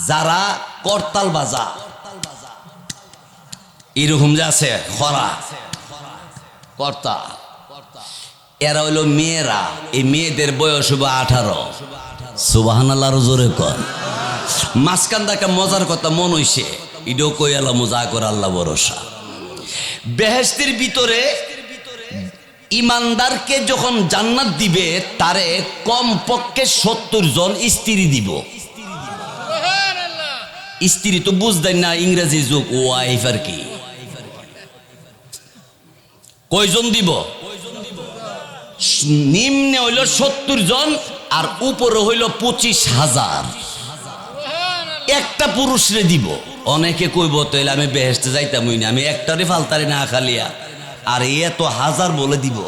যারা করতাল বাজা এরকম যে আছে খরা কর্তা, এরা হইল মেয়েরা। এই মেয়েদের বয়স হবে 18। সুবহানাল্লাহ জোরে কর। মাঝখানটাকে মজার কথা মন হইছে, ইডো কই আল্লাহ মজা করে আল্লাহ ভরসা। বেহেশতের ভিতরে ইমানদারকে যখন জান্নাত দিবে তারে কমপক্ষে 70 জন স্ত্রী দিব। স্ত্রী তো বুঝতেন না, ইংরেজি যুগ ওয়াইফ আর কি। কয়জন দিব? নিম্নে হইল 70 জন আর উপরে হইল 25,000। একটা পুরুষরে দিব। অনেকে কইব তাইলে আমি বেহেশতে যাইতাম না, আমি একটারে ফালতারি না খালিয়া, আর এত হাজার বলে দিব।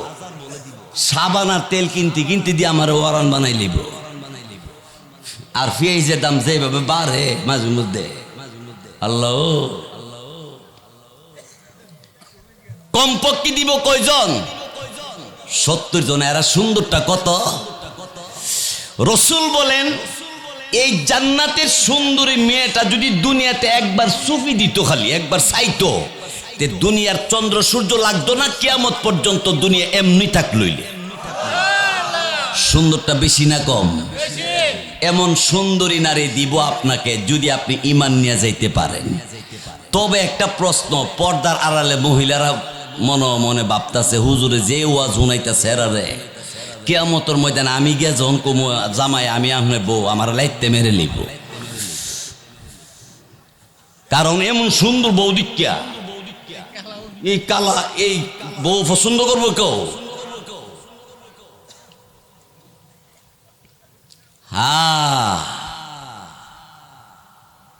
সাবান আর তেল কিনতে কিনতে দিয়ে আমার ওয়ারান বানাই লিব। আর পেঁয়াজের দাম যেভাবে বাড়ে মাঝে মধ্যে, আল্লাহ কমপক্ষে দিব কয়জন? 70 জন। এরা সুন্দরটা কত? রাসূল বলেন এই জান্নাতের সুন্দরী মেয়েটা যদি দুনিয়াতে একবার সুফি দিত, খালি একবার চাইতো, তে দুনিয়ার চন্দ্র সূর্য লাগতো না, কিয়ামত পর্যন্ত দুনিয়া এমনি থাকলইলে। সুন্দরটা বেশি না কম? এমন সুন্দরী নারী দিব আপনাকে যদি আপনি ঈমান নিয়ে যাইতে পারেন। তবে একটা প্রশ্ন, পর্দার আড়ালে মহিলারা মনে মনে ভাবতাছে হুজুরে যে ওয়াজ শুনাইতাছে এরারে কিয়ামতের ময়দানে আমি গিয়া যখন কমু জামাই আমি আপনার বউ আমার লাইতে মেরে লিব। কারণ এমন সুন্দর বউ দিকা এই কালা এই বউ পছন্দ করবো কেউ? হ্যাঁ,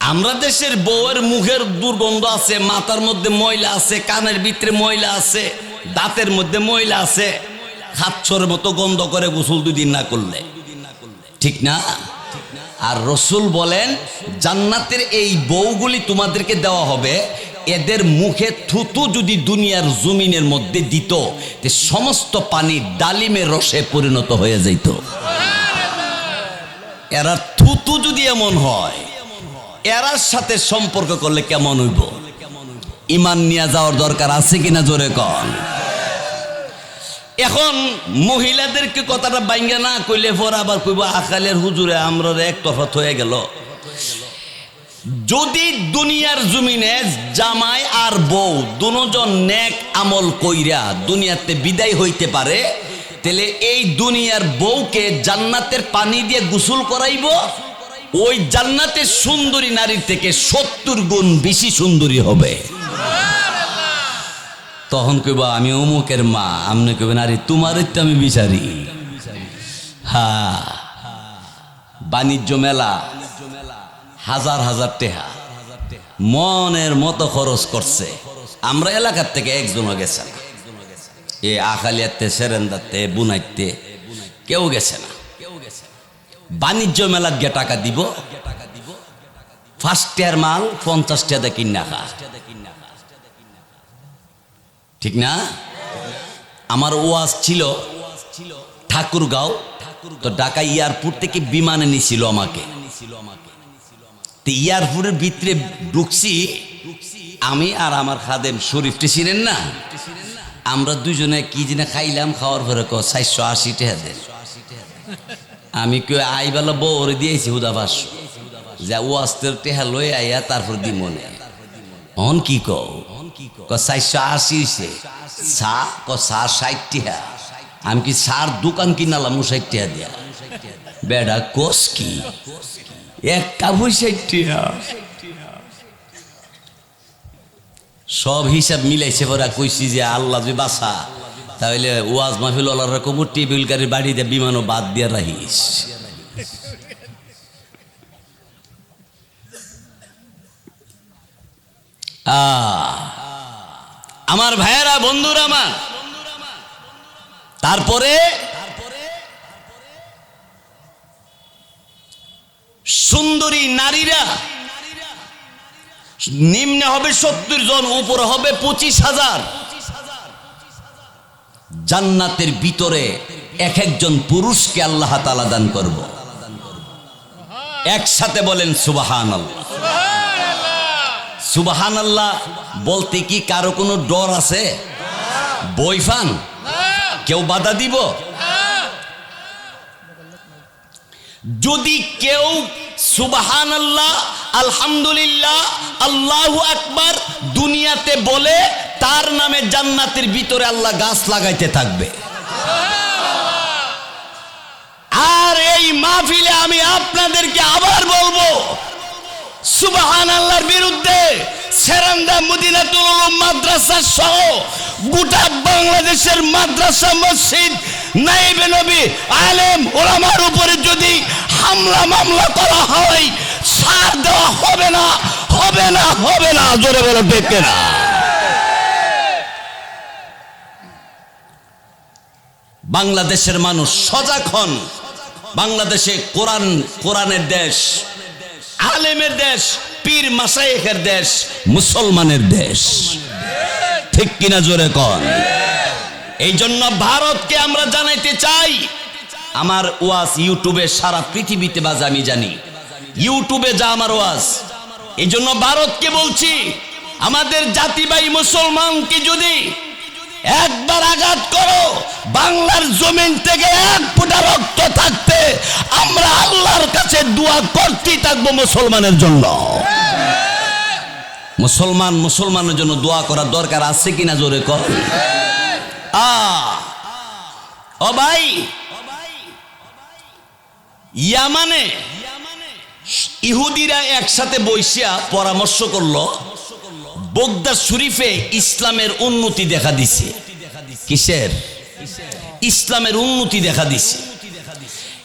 আমরা দেশের বউয়ের মুখের দুর্গন্ধ আছে, মাথার মধ্যে ময়লা আছে, কানের ভিতরে ময়লা আছে, দাঁতের মধ্যে ময়লা আছে, খাচ্ছর মতো গন্ধ করে গোসল 2 দিন না করলে, ঠিক না? আর রাসূল বলেন জান্নাতের এই বউগুলি তোমাদেরকে দেওয়া হবে, এদের মুখে থুতু যদি দুনিয়ার জমিনের মধ্যে দিত তে সমস্ত পানি ডালিমের রসে পরিণত হয়ে যেত। এরা থুতু যদি এমন হয়, এরার সাথে সম্পর্ক করলে কেমন হইব? ঈমান নিয়ে যাওয়ার দরকার আছে কিনা জোরে কন। এখন মহিলাদেরকে কথাটা বাইঙ্গা না কইলে পর আবার কইব আকালের হুজুরে আমরা একতরফা হয়ে গেল। যদি দুনিয়ার জমিনে জামাই আর বউ দুজন নেক আমল কইরা দুনিয়াতে বিদায় হইতে পারে, তাহলে এই দুনিয়ার বউকে জান্নাতের পানি দিয়ে গোসল করাইব, ওই জান্নাতের সুন্দরী নারীর থেকে 70 গুণ বেশি সুন্দরী হবে। তখন কইবা আমি অমুকের মা, আমনে কইবেন আরে তোমারই তো আমি বিচারি। হ্যাঁ, বাণিজ্য মেলা হাজার হাজার টাকা মনের মতো খরচ করছে। আমরা এলাকার থেকে একজনও গেছে না, এ আখালিয়াতে সেরেন্দাতে বুনাইতে কেউ গেছে না। বাণিজ্য মেলার গিয়ে টাকা দিব, ফার্স্ট ইয়ার মাল 50 টাকা কিনা খা, ঠিক না? আমার ওয়াজ ছিল ঠাকুরগাঁও, তো ঢাকা এয়ারপোর্ট থেকে বিমানে নিছিল আমাকে। এয়ারপোর্টের ভিতরে ঢুকছি আমি আর আমার খাদেম শরীফটি ছিলেন না, আমরা দুজনে কি জিনা খাইলাম, খাওয়ার পরে 480 টাকা দেন। আমি কেউ আইবেলা বউরে দিয়েছি হুদা 500, যা ওয়াজতের টেহা লই আইয়া তারপর দি মনে অন কি কও 480 চা 60 টাকা। আমি কি সার দোকান কিনালাম 60 টাকা দিয়া? বেড়া কোস কি একটা 60 টাকা। সব হিসাব মিলাইছে পরে কইছি যে আল্লাহ যদি বাসা তাহলে ওয়াজ মাহফিল ওলার কবর টেবিল গাড়ির বাড়িতে বিমানও বাদ দিয়ে রাখিস। আমার ভাইয়েরা বন্ধুরা আমার, তারপরে সুন্দরী নারীরা নিম্নে হবে 70 জন, উপরে হবে 25,000। জান্নাতের ভিতরে এক একজন পুরুষকে আল্লাহ তাআলা দান করব। একসাথে বলেন সুবহানাল্লাহ। সুবহানাল্লাহ বলতে কি কারো কোনো ডর আছে? বই ফান কেউ বাধা দিব? যদি কেউ সুবহানাল্লাহ, আলহামদুলিল্লাহ, আল্লাহু আকবার দুনিয়াতে বলে, তার নামে জান্নাতের ভিতরে আল্লাহ গাছ লাগাইতে থাকবে। আর এই মাহফিলে আমি আপনাদেরকে আবার বলবো, সুবহানাল্লাহর বিরুদ্ধে সেরেন্দা মদিনাতুল উলুম মাদ্রাসা সহ গোটা বাংলাদেশের মাদ্রাসা, মসজিদ, নায়েবে নবী, আলেম ওলামার উপরে যদি হামলা মামলা করা হয়, ছাড় দেওয়া হবে না, হবে না, হবে না। জোরে বলে দেখে না। বাংলাদেশের মানুষ সজাগ হন। বাংলাদেশে কোরআনের দেশ, আলেমের দেশ, পীর মাশায়েখের দেশ, মুসলমানের দেশ। ঠিক কিনা জোরে কন। এই জন্য ভারতকে আমরা জানাইতে চাই, আমার ওয়াজ ইউটিউবে সারা পৃথিবীতে বাজে, আমি জানি ইউটিউবে যা আমার ওয়াজ। এই জন্য ভারতকে বলছি, আমাদের জাতি ভাই মুসলমানকে যদি একবার আঘাত করো, বাংলার জমিন থেকে এক ফোঁটা রক্ত থাকতে আমরা আল্লাহর কাছে দোয়া করতেই থাকবো মুসলমানের জন্য। মুসলমানের জন্য দোয়া করার দরকার আছে কিনা জোরে কর। ও ভাই, ইয়ামানে ইহুদিরা একসাথে বৈশিয়া পরামর্শ করলো, বগদাদ শরীফে ইসলামের উন্নতি দেখা দিছে। কিসের? ইসলামের উন্নতি দেখা দিছে।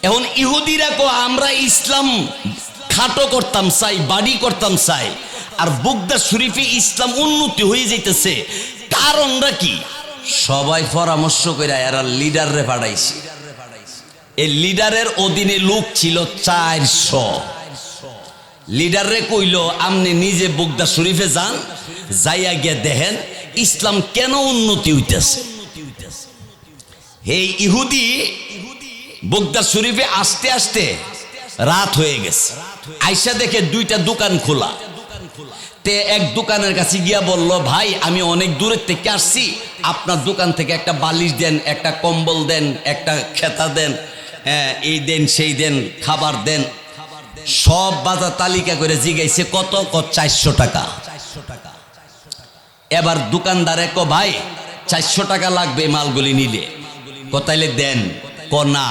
এখন ইহুদিরা কো আমরা ইসলাম খাটো করতাম চাই, বাড়ি করতাম চাই, আর বগদাদ শরীফে ইসলাম উন্নতি হয়ে যাইতেছে, কারণটা কি? সবাই পরামর্শ করে এরা লিডাররে পাঠাইছে। এই লিডারের অধীনে লোক ছিল 400। লিডাররে কইল, আপনি নিজে বগদাদ শরীফে যান, যাইয়া গিয়ে দেখেন ইসলাম কেন উন্নতি হইতেছে। এই ইহুদি বগদাদ শরীফে আসতে আসতে রাত হয়ে গেছে। আইসা দেখে 2টা দোকান খোলা। তে এক দোকানের কাছে গিয়া বলল, ভাই আমি অনেক দূরের থেকে আসছি, আপনার দোকান থেকে একটা বালিশ দেন, একটা কম্বল দেন, একটা খেতা দেন, হ্যাঁ এই দেন সেই দেন, খাবার দেন। সব বাজার তালিকা করে জিগাইছে, কত? 400 টাকা। এবার দোকানদারে কো, ভাই 400 টাকা লাগবে মালগুলি নিলে। তাইলে দেন। না,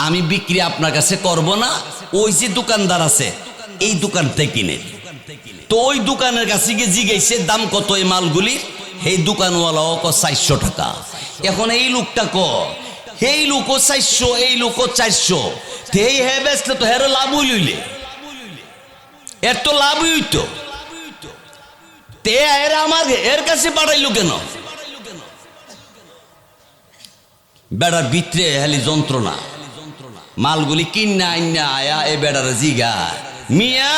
আমি বিক্রি আপনার কাছে করব না, ওই যে দোকানদার আছে এই দোকান থেকে কিনে। তো ওই দোকানের কাছে গিয়ে জিগাইছে দাম কত এই মালগুলির। এই দোকানওয়ালাও 400 টাকা। এখন এই লোকটা এই লোকও 400, এই লোকও 400। এই হে বেচলে তো হেরো লাভ হইলে, এর তো লাভই হইতো। তে এর আমার এর কাছে পাঠাইলো কেন? বেড়ার ভিতরে হেলি যন্ত্রণা। মালগুলি কিনা আইনা আয়া এ বেড়ার জিগা, মিয়া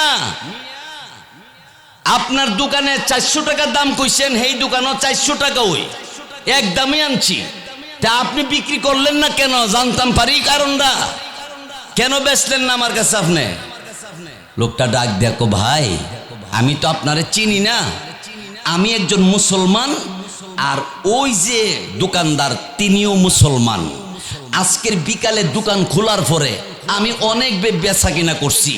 আপনার দোকানে 400 টাকা দাম কইছেন, এই দোকানও 400 টাকা, ওই একদমই আনছি। তা আপনি বিক্রি করলেন না কেন? জানতাম পারি কারণটা, কেন বেচলেন না আমার কাছে আপনি? লোকটা ডাক দেখো, ভাই আমি তো আপনারে চিনি না, আমি একজন মুসলমান, আর ওই যে দোকানদার তিনিও মুসলমান। আজকের বিকালে দোকান খোলার পরে আমি অনেক বেচা কিনা করছি।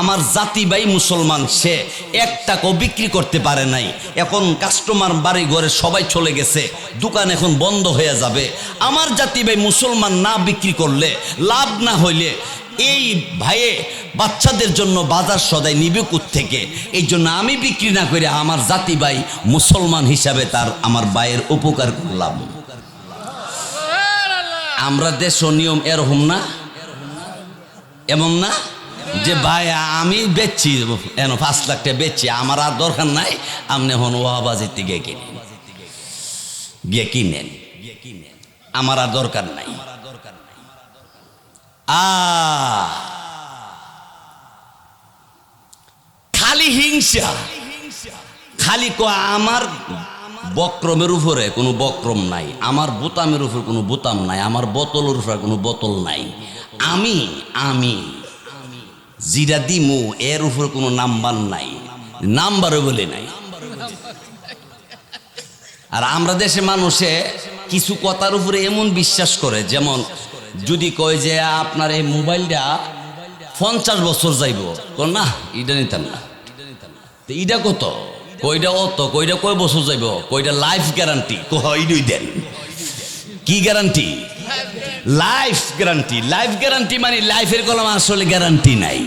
আমার জাতি ভাই মুসলমান, সে 1 টাকাও বিক্রি করতে পারে নাই। এখন কাস্টমার বাড়ি ঘরে সবাই চলে গেছে, দোকান এখন বন্ধ হয়ে যাবে। আমার জাতি ভাই মুসলমান না বিক্রি করলে, লাভ না হইলে এই ভাইয়ে বাচ্চাদের জন্য বাজার সদাই নিবে থেকে, এই জন্য আমি বিক্রি না করে আমার জাতি ভাই মুসলমান হিসাবে তার আমার ভাইয়ের উপকার করলাম। আমরা দেশ নিয়ম এরকম না, এমন না যে ভাই আমি বেচছি, 5 লাখ টাকা বেচছি, আমার আর দরকার নাই, আপনি এখন ওয়াবাজির থেকে গিয়ে কিনেন, আমার আর দরকার নাই। খালি হিংসা, খালি আমার বক্রমের উপরে কোনো বক্রম নাই, আমার বোতামের উপর কোনো বোতাম নাই, আমার বোতলের উপরে কোনো বোতল নাই। আমি আমি জিরা দিমু এর উপর কোনো নাম্বার নাই, নাম্বারও বলে নাই। আর আমরা দেশে মানুষে কিছু কথার উপরে এমন বিশ্বাস করে, যেমন যদি কয় যে আপনার এই মোবাইলটা 50 বছর যাইব, না এটা নিতাম না। ইটা কত, কইটা অত, কইটা কয় বছর যাইব, কইটা লাইফ গ্যারান্টি, কইডই দেন। কি guarantee? Life guarantee. Life guarantee মানে লাইফের কলম আসলে গ্যারান্টি নাই,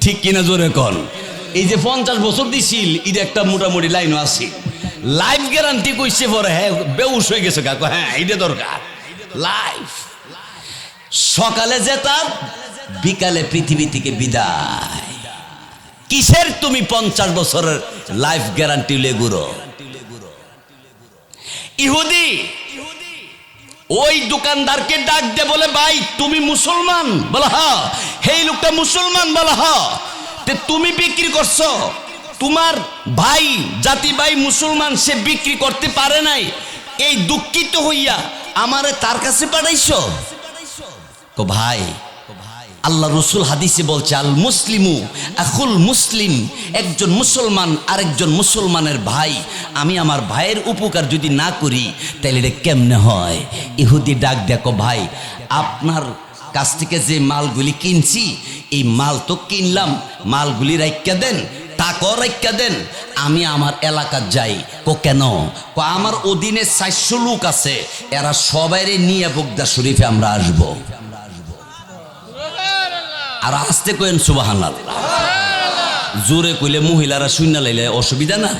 ঠিক কিনা জোরে কন। এই যে 50 বছর দিছিল, এটা একটা মোটামুটি লাইনও আছে। লাইফ গ্যারান্টি কইছে পরে হ্যাঁ বেউস হয়ে গেছে কাকু, হ্যাঁ এটা দরকার। লাইফ সকালে যেতাম, বিকালে পৃথিবী থেকে বিদায়। কিসের তুমি 50 বছরের লাইফ গ্যারান্টি লেগুরো? ইহুদি ওই দোকানদারকে ডাক দে, বলে ভাই তুমি মুসলমান? বলা হ্যাঁ। এই লোকটা মুসলমান? বলা হ্যাঁ। তুমি বিক্রি করছো, তোমার ভাই জাতি ভাই মুসলমান, সে বিক্রি করতে পারে নাই, এই দুঃখিত হইয়া আমারে তার কাছে পাঠাইছো? ভাই আল্লাহ রসুল হাদিসে বলছে, আল মুসলিমু আখুল মুসলিম, একজন মুসলমান আরেকজন মুসলমানের ভাই। আমি আমার ভাইয়ের উপকার যদি না করি তাহলে এটা কেমনে হয়? ইহুদি ডাক দেখো, ভাই আপনার কাছ থেকে যে মালগুলি কিনছি, এই মাল তো কিনলাম, মালগুলি রাইখা দেন, টাকাও রাইখা দেন, আমি আমার এলাকার যাই। কেন? আমার অধীনে 400 লোক আছে, এরা সবাইরে নিয়ে বগদা শরীফে আমরা আসবো। আর আসতে কইন সুবহানাল্লাহ, জোরে কইলে মহিলারা শূন্য লাইলে অসুবিধা না।